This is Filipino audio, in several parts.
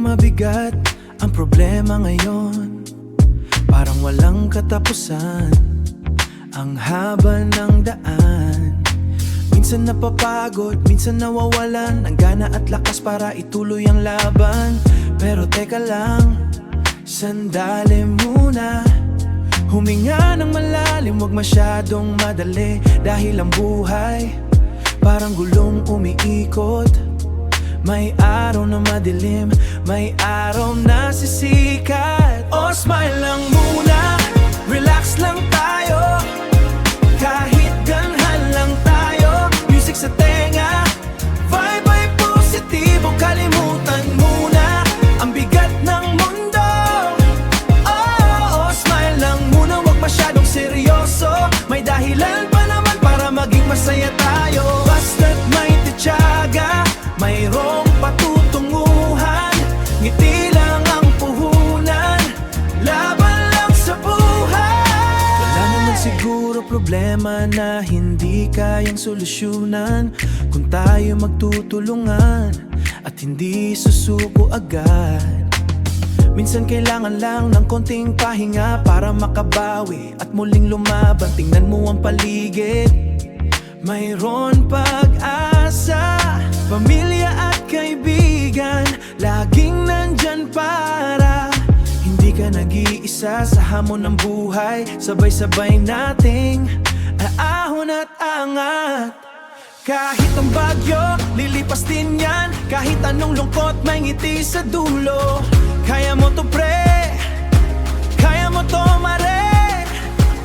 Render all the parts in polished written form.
mabigat ang problema ngayon, parang walang katapusan ang haba ng daan. Minsan napapagod, minsan nawawalan ng gana at lakas para ituloy ang laban. Pero teka lang, sandali muna, huminga ng malalim, huwag masyadong madali. Dahil ang buhay parang gulong umiikot. May araw na madilim, may araw na sisikat. O smile lang muna, relax lang tayo, kahit ganhan lang tayo. Music sa tenga, vibe ay positibo. Kalimutan muna ang bigat ng mundo. Oh, smile lang muna, huwag masyadong seryoso. May dahilan pa naman para maging masaya tayo. Basta't may titiyaga, mayroong patutunguhan. Ngiti lang ang puhunan, laban lang sa buhay. Wala naman siguro problema na hindi kayang solusyonan kung tayo magtutulungan at hindi susuko agad. Minsan kailangan lang ng konting pahinga para makabawi at muling lumaban. Tingnan mo ang paligid, mayroon pag-asa. Pamilya at kaibigan, laging nandyan para hindi ka nag-iisa sa hamon ng buhay. Sabay-sabay nating aahon at angat. Kahit ang bagyo, lilipas din yan. Kahit anong lungkot, may ngiti sa dulo. Kaya mo to pre, kaya mo to mare.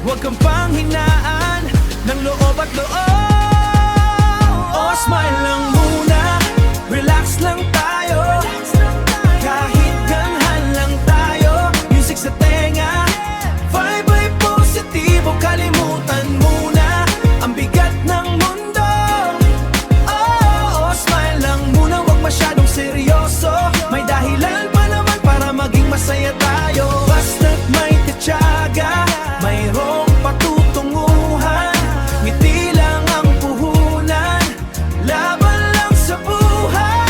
Huwag kang panghinaan ng loob at loob. Oh, smile lang muna, relax lang tayo, kahit ganhan lang tayo. Music sa tenga, vibe ay positibo. Kalimutan muna ang bigat ng mundo. Oh, smile lang muna, huwag masyadong seryoso. May dahilan pa naman para maging masaya tayo. Basta't may titiyaga, mayroong patutunguhan. Ngiti lang ang puhunan, laban lang sa buhay.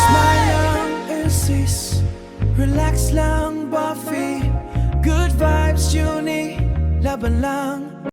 Smile lang Elsis, relax lang Buffy, good vibes Juni, laban lang.